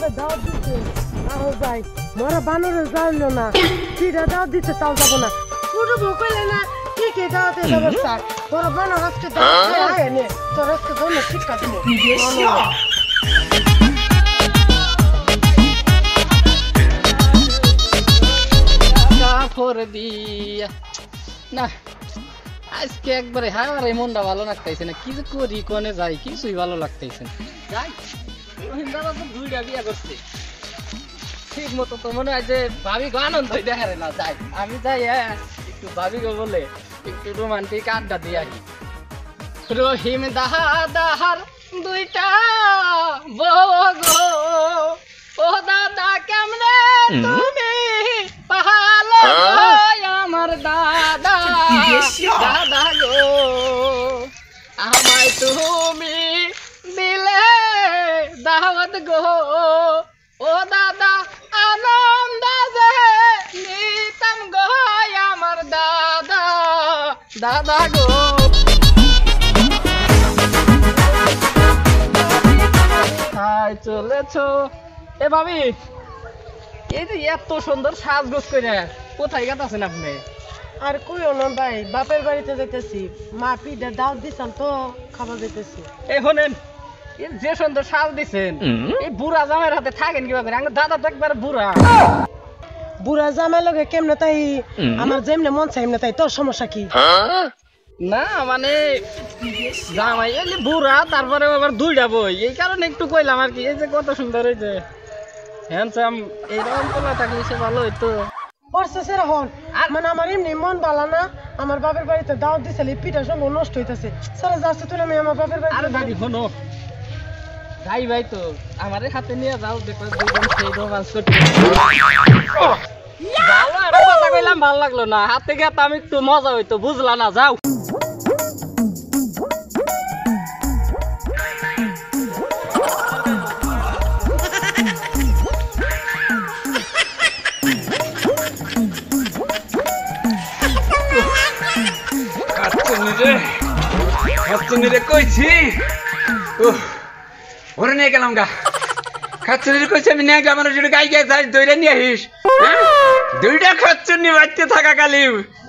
বাবা দাও দিতে আহ ভাই মোরা বানরে যাইলো না পিঠা দাও দিতে তাও যাব না পুরো বকলে না কি কি দাওতে ব্যবস্থা তোর বানর আজকে দাও আয় নে তোর আজকে দোনে শিক্ষা দিমু কাফর দিয়া না আজকে একবারে হারে মনটা ভালো লাগতেছে না কি যে করি কোনে যাই কিছুই ভালো লাগতেছে না যাই রহিমদাদা তো দুইটা বিয়া করছে ঠিক মতো তো মনে হয় যে ভাবি গো আনন্দই দেখারে না যাই আমি যাই একটু ভাবি গো বলে একটু রোমান্টিক আড্ডা দিয়ে আসি রহিম দাহার দুইটা বউ গো ও দাদা কেমনে তুমি পাহালো আমার দাদা দাদা গো আমায় তুমি দিলে দাওয়াত গো ও দাদা আনন্দ যে নিতাম গো আমার দাদা দাদা গো হাই চলেছো এ ভাবি এই যে এত সুন্দর সাজগোজ করে কোথায় গেছেন আপনি আর কইও না ভাই বাপের বাড়িতে যাইতেছি মা পিঠা দাও দিছাল তো খাবার যাইতেছি এই শোনেন যে সুন্দর সাজ দিছেন এই বুড়া জামাইয়ের হাতে থাকেন কিভাবে আমার দাদা তো একবার বুড়া বুড়া জামাই লগে কেমনে তাই আমার যেমনে মন চাই এমনে তাই তোর সমস্যা কি না মানে জামাই এলি বুড়া তারপরে আবার দুইটা বই এই কারণে একটু কইলাম আর কি এই যে কত সুন্দর এই যে হ্যান্ডসাম এইরকম পোলা থাকলে সে ভালো হইতো পড়ছে সেরকম মানে আমার এমনি মন ভালো না আমার বাপের বাড়িতে দাওয়াত দিছিল পিঠা সব নষ্ট হইতাছে সারা যাচ্ছে তুই আমি আমার বাপের বাড়িতে আরে দাদি শোনো যাই ভাই তো আমারে হাতে নিয়ে যাও দেখো দুজন সেই রোমান্স করতে ভালো আর কথা কইলাম ভালো লাগলো না হাতে গিয়ে আমি একটু মজা হইতো বুঝলা না যাও খাচ্চুনিরে কইছি ওরে নিয়ে গেলাম গা খাচ্চুনিরে কইছি আমি নিয়ে গেলাম যদি গাই গায়ে যাই দইরা নিয়ে আসিস দুইটা খাচ্চুনি বাড়তে থাকা কালি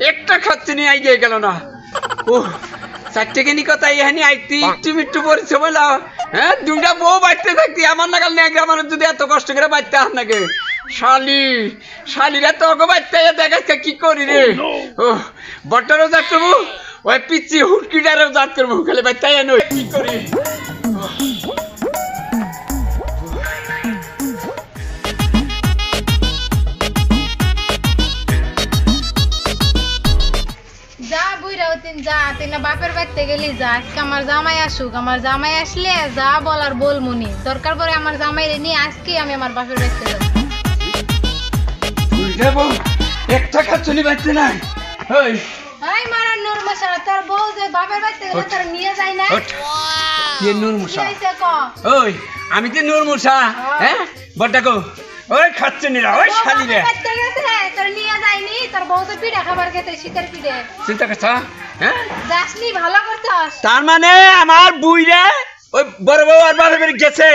একটা খাচ্চুনি আই গিয়ে গেল না ও চারটে কেনি কথা ইহানি আইতি একটু মিট্টু পরিছে বলা হ্যাঁ দুইটা বউ বাড়তে থাকতি আমার নাগাল নিয়ে গেলাম যদি এত কষ্ট করে বাড়তে আস নাকি শালিরা তো ওকে বাড়তে দেখাচ্ছে কি করি রে ও বট্টারও যাক করবো ওই পিচ্ছি হুটকিটারও যাক করবো খালি বাড়তে নই কি করি যা বুইরাও তিন যা তুই না বাপের বাড়িতে গেলি যা আজকে আমার জামাই আসুক আমার জামাই আসলে যা বলার বলমুনি দরকার পড়ে আমার জামাইরে নিয়ে আজকে আমি আমার বাপের বাড়িতে যাব যাবো একটা খাচ্ছনি বাড়তে নাই ওই এই মারা নূর মশা তোর বউ যে বাপের বাড়িতে গেলে তোর নিয়ে যায় না কে নূর মুসা কইছে ক ওই আমি তো নূর মুসা হ্যাঁ বড়টা কো ওই খাচ্ছনিরা ওই শালিরা বাড়িতে গেছে তোর নিয়ে যায়নি তোর বউ তো পিঠা খাবার খেতে শীতের পিঠে চিন্তা করছ হ্যাঁ যাসনি ভালো করছস তার মানে আমার বুইরা ওই বড় বউ আর বাপের বাড়ি গেছে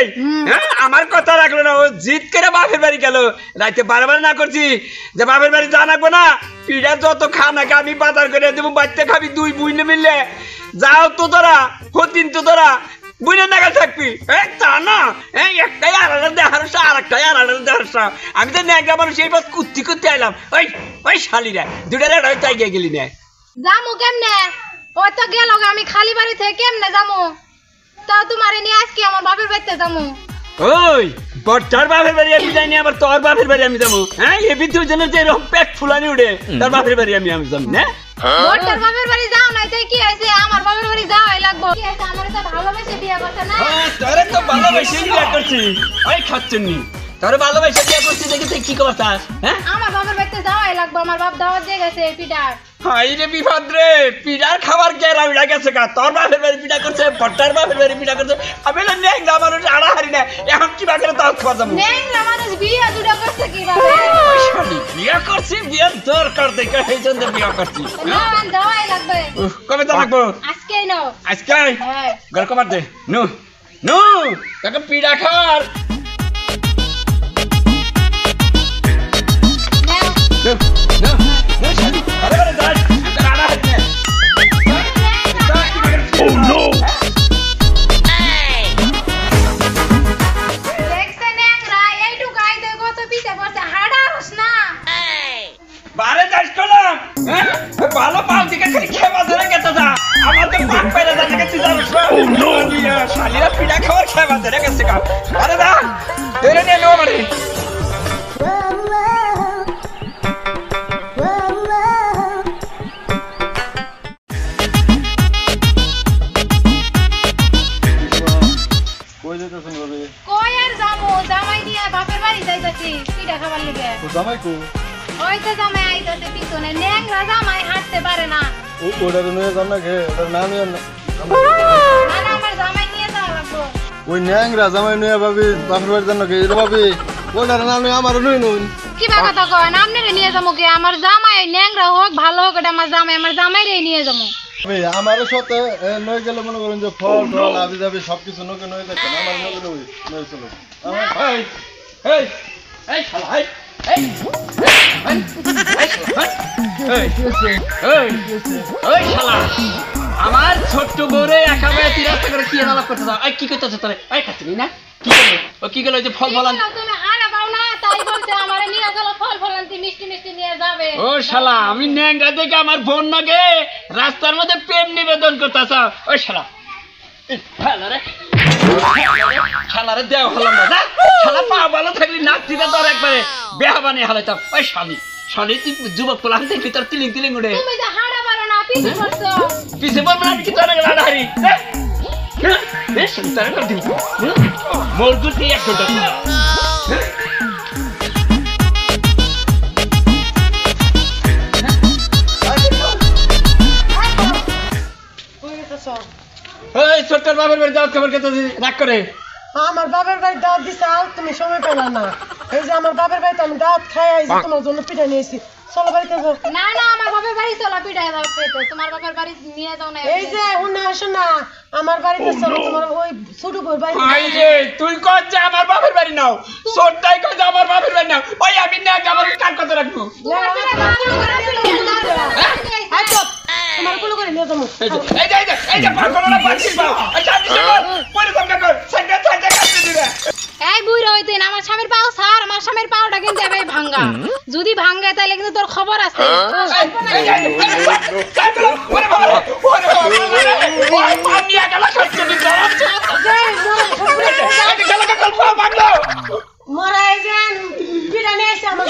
হ্যাঁ আমার কথা রাখলো না ও জিদ করে বাপের বাড়ি গেল রাইতে বারবার না করছি যে বাপের বাড়ি যা রাখবো না পিঠা যত খা নাকি আমি বাজার করে দেবো বাচ্চা খাবি দুই বুইনে মিললে যাও তো তোরা হতিন তো তোরা বুইনে নাগাল থাকবি তা না একটাই আড়ালে দেহারসা আর একটাই আড়ালে দেহারসা আমি তো ন্যাংরা মানুষ এই বাস কুত্তি করতে আইলাম ওই ওই শালিরা দুটা রেড তাই গিয়ে গেলি না জামু কেমনে ওই তো গেল আমি খালি বাড়ি থেকে কেমনে জামু তাও তোমারে নিয়ে আজকে আমার বাপের বাড়িতে যামু ওই বড়টার বাপের বাড়ি আমি যাইনি আবার তোর বাপের বাড়ি আমি যাবো হ্যাঁ এ বিদ্যুৎ জন্য যে এরকম পেট ফুলানি উঠে তার বাপের বাড়ি আমি যাবো না বড়টার বাপের বাড়ি যাও নাই তাই কি হইছে আমার বাপের বাড়ি যাওয়াই লাগবো কি হইছে আমারে তো ভালোবেসে বিয়ে করতে না তোরে তো ভালোবেসে বিয়ে করছি ওই খাচ্ছনি তোরে ভালোবেসে বিয়ে করছি দেখি তুই কি করছিস হ্যাঁ আমার বাপের বাড়িতে যাওয়াই লাগবো আমার বাপ দাওয়াত দিয়ে গেছে পিঠা হাই রে বিপদ রে পিঠার খাবার কে রাউড়া গেছে কা তোর বাপের বাড়ি পিঠা করছে বড়টার বাপের বাড়ি পিঠা করছে আমি না ন্যাংরা মানুষ আড়া হারি না এখন কি বাকি তাও খাওয়া যাবো ন্যাংরা মানুষ বিয়ে দুটো করছে কিভাবে বিয়ে করছি বিয়ের দরকার দেখে এই জন্য বিয়ে করছি না যাওয়াই লাগবে কবে তো লাগবো আজকেই নাও আজকে হ্যাঁ ঘর কমার দে নু নু কাকা পিঠা খাওয়ার ভালো পাও দিকে খালি খেবা ধরে গেছে যা আমার তো পাক পেরে যা দিকে তুই জানিস না শালিরা পিঠা খাওয়ার খেবা ধরে গেছে কা আরে না ধরে নিয়ে নো মানে কই আর যাবো জামাই নিয়ে বাপের বাড়ি যাইতাছি পিঠা খাবার লিগে জামাই কো ওই তো জামাই আইতাছে পিছনে ন্যাংরা জামাই হাঁটতে পারে না ওটা নিয়ে যান না খেয়ে ওটার নাম না আমার জামাই নিয়ে যাওয়া লাগবো ওই ন্যাংরা জামাই নিয়ে ভাবি বাপের বাড়ির জন্য খেয়ে ভাবি ওটার নাম নিয়ে আমারও নই নুন কি কথা কয় না আপনারে নিয়ে যাবো কি আমার জামাই ন্যাংরা হোক ভালো হোক এটা আমার জামাইরে নিয়ে যাবো আমারও সাথে নই গেলে মনে করেন যে ফল টল আবি যাবি সবকিছু নকে নই দেখেন আমার নকে নই চলো এই এই এই শালা এই এই এই শালা আমার ছোট্ট বউরে একাবারে তুই রাস্তা করে কি আলাপ করতে যাও এই কি করতেছ তোরে এই কাটলি না কি করলো ও কি গেল যে ফল ফলান তুমি হারা পাও না তাই বলতে আমারে নিয়ে গেল ফল ফলান্তি মিষ্টি মিষ্টি নিয়ে যাবে ও শালা আমি ন্যাংরা দেখে আমার বোন নাগে রাস্তার মধ্যে প্রেম নিবেদন করতেছ ওই শালা শালারে দেও হলাম না যা শালা পা ভালো থাকলি নাক দিতে তোর একবারে বেহা বানিয়ে হালাইতাম ওই শালি শালি তুই যুবক প্লান্টের ভিতর তিলিং তিলিং উঠে তুমি যে হারা পারো না পিছে পড়ছো পিছে পড়বো না কি তোর লাড়া হারি বেশ তারা করে দিব মোর দুটি এক ঘন্টা এই ছোট্টর বাবার বাড়ি দাওয়াত খবর কেটে রাগ করে আমার বাবার বাড়ি দাওয়াত দিছে আর তুমি সময় পেলা না এই যে আমার বাবার বাড়িতে আমি দাওয়াত খাই আইছি তোমার জন্য পিঠা নিয়েছি চলো বাড়িতে যাও না না আমার বাপের বাড়ি চলো পিঠা দাও খেতে তোমার বাপের বাড়ি নিয়ে যাও না এই যে হুনা আসো না আমার বাড়িতে চলো তোমার ওই ছোট বই বাড়ি আই রে তুই কত যে আমার বাবার বাড়ি নাও ছোটটাই কত যে আমার বাবার বাড়ি নাও ওই আমি না আমার কার কথা রাখবো তোমার কুলো করে নিয়ে যাবো এই যে পাগলরা পাচ্ছিস বা আচ্ছা দিছে পরে তোমরা কর সাইডে সাইডে কাটতে দিবে এই বুইরা হইতেন আমার স্বামীর পাও স্যার আমার স্বামীর পাওটা কিন্তু এবারে ভাঙা যদি ভাঙে তাহলে কিন্তু তোর খবর আছে মরা এই যে পিঠা নিয়ে এসে আমার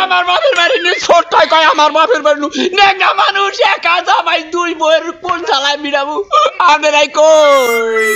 আমার বাপের বাড়ি নিয়ে ছোটটাই কয় আমার বাপের বাড়ি নেগা মানুষ একা জামাই দুই বইয়ের কোন চালায় বিড়াবু আপনারাই কই